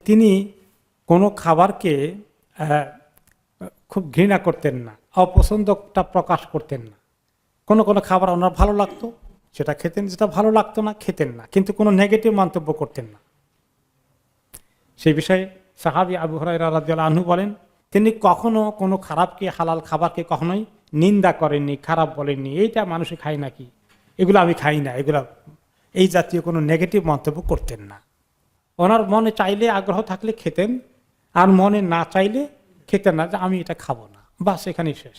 তিনি কোনো খাবারকে খুব ঘৃণা করতেন না, অপছন্দটা প্রকাশ করতেন না। কোনো কোনো খাবার ওনার ভালো লাগতো সেটা খেতেন, যেটা ভালো লাগতো না খেতেন না, কিন্তু কোনো নেগেটিভ মন্তব্য করতেন না। সেই বিষয়ে সাহাবী আবু হুরায়রা রাদিয়াল্লাহু আনহু বলেন, তিনি কখনো কোনো খারাপকে, হালাল খাবারকে কখনোই নিন্দা করেননি, খারাপ বলেননি, এইটা মানুষে খায় নাকি, এগুলো আমি খাই না, এগুলো, এই জাতীয় কোনো নেগেটিভ মন্তব্য করতেন না। ওনার মনে চাইলে, আগ্রহ থাকলে খেতেন, আর মনে না চাইলে খেতেন না, যে আমি এটা খাবো না, বাস এখানেই শেষ।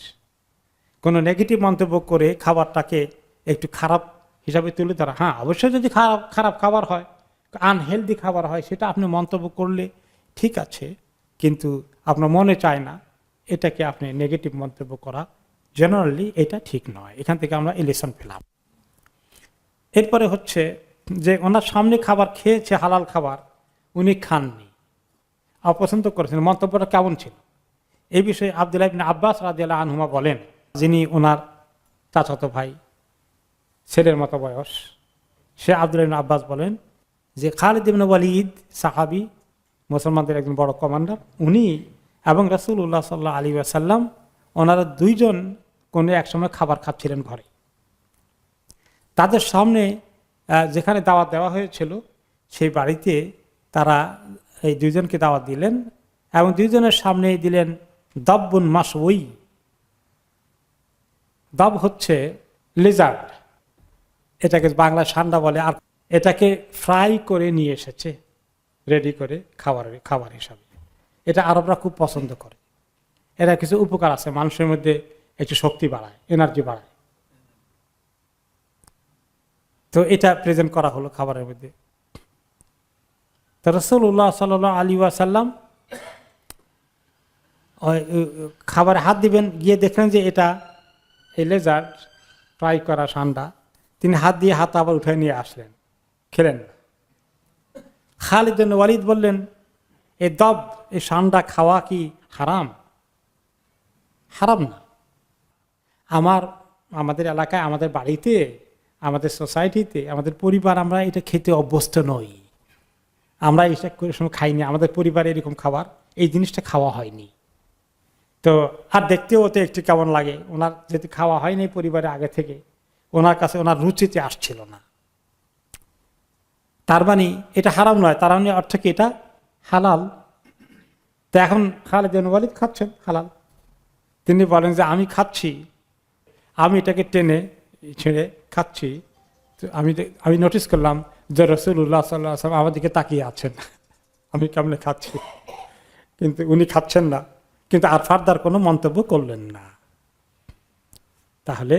কোনো নেগেটিভ মন্তব্য করে খাবারটাকে একটু খারাপ হিসাবে তুলে ধরা, হ্যাঁ অবশ্যই যদি খারাপ খাবার হয়, আনহেলদি খাবার হয়, সেটা আপনি মন্তব্য করলে ঠিক আছে, কিন্তু আপনার মনে চায় না, এটাকে আপনি নেগেটিভ মন্তব্য করা জেনারেলি এটা ঠিক নয়। এখান থেকে আমরা এই লেসন পেলাম। এরপরে হচ্ছে যে ওনার সামনে খাবার খেয়েছে, হালাল খাবার, উনি খাননি, অপছন্দ করেছেন, মন্তব্যটা কেমন ছিল এই বিষয়ে আব্দুল্লাহ ইবনে আব্বাস রাদিয়াল্লাহু আনহুমা বলেন, যিনি ওনার চাচাতো ভাই, ছেলের মতো বয়স, সে আব্দুল্লাহ ইবনে আব্বাস বলেন যে খালিদ ইবনে ওয়ালিদ সাহাবী, মুসলমানদের একজন বড় কমান্ডার, উনি এবং রাসূলুল্লাহ সাল্লাল্লাহু আলাইহি ওয়াসাল্লাম ওনারা দুইজন কোনো এক সময় খাবার খাচ্ছিলেন ঘরে। তাদের সামনে যেখানে দাওয়াত দেওয়া হয়েছিল সেই বাড়িতে তারা এই দুইজনকে দাওয়াত দিলেন এবং দুইজনের সামনে দিলেন দাব্বুন মাশউই। দাব হচ্ছে লেজার্ড, এটাকে বাংলা সান্ডা বলে, আর এটাকে ফ্রাই করে নিয়ে এসেছে রেডি করে খাবার হিসাবে। এটা আরবরা খুব পছন্দ করে। এরা কিছু উপকার আছে, মানুষের মধ্যে একটু শক্তি বাড়ায়, এনার্জি বাড়ায়। তো এটা প্রেজেন্ট করা হলো খাবারের মধ্যে। তো রাসূলুল্লাহ সাল্লাল্লাহু আলাইহি ওয়াসাল্লাম খাবারে হাত দিবেন, গিয়ে দেখলেন যে এটা এই লেজার্ড ফ্রাই করা সান্ডা। তিনি হাত দিয়ে হাত আবার উঠে নিয়ে আসলেন, খেলেন না। খালিদ ইবনে ওয়ালিদ বললেন, এই দব, এই সান্ডা খাওয়া কি হারাম? হারাম না। আমাদের এলাকায়, আমাদের বাড়িতে, আমাদের সোসাইটিতে, আমাদের পরিবার, আমরা এটা খেতে অভ্যস্ত নই, আমরা এটা কোনো সময় খাইনি, আমাদের পরিবারে এরকম খাবার, এই জিনিসটা খাওয়া হয়নি। তো আর দেখতেও তো একটু কেমন লাগে, ওনার যেহেতু খাওয়া হয়নি পরিবারে আগে থেকে, ওনার কাছে ওনার রুচিতে আসছিল না। তার মানে এটা হারাম নয়, তার মানে অর্থ কি এটা হালাল। তো এখন খালিদ ইবনে ওয়ালিদ খাচ্ছেন হালাল। তিনি বলেন যে আমি খাচ্ছি, আমি এটাকে টেনে ছেড়ে খাচ্ছি, তো আমি নোটিস করলাম যে রাসূলুল্লাহ সাল্লাল্লাহু আলাইহি ওয়াসাল্লাম আমার দিকে তাকিয়ে আছেন, আমি কেমনে খাচ্ছি, কিন্তু উনি খাচ্ছেন না, কিন্তু আর ফার্দার কোনো মন্তব্য করলেন না। তাহলে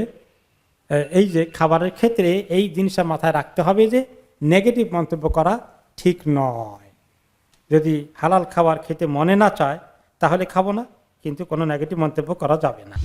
এই যে খাবারের ক্ষেত্রে এই জিনিসটা মাথায় রাখতে হবে যে নেগেটিভ মন্তব্য করা ঠিক নয়। যদি হালাল খাবার খেতে মনে না চায় তাহলে খাবো না, কিন্তু কোনো নেগেটিভ মন্তব্য করা যাবে না।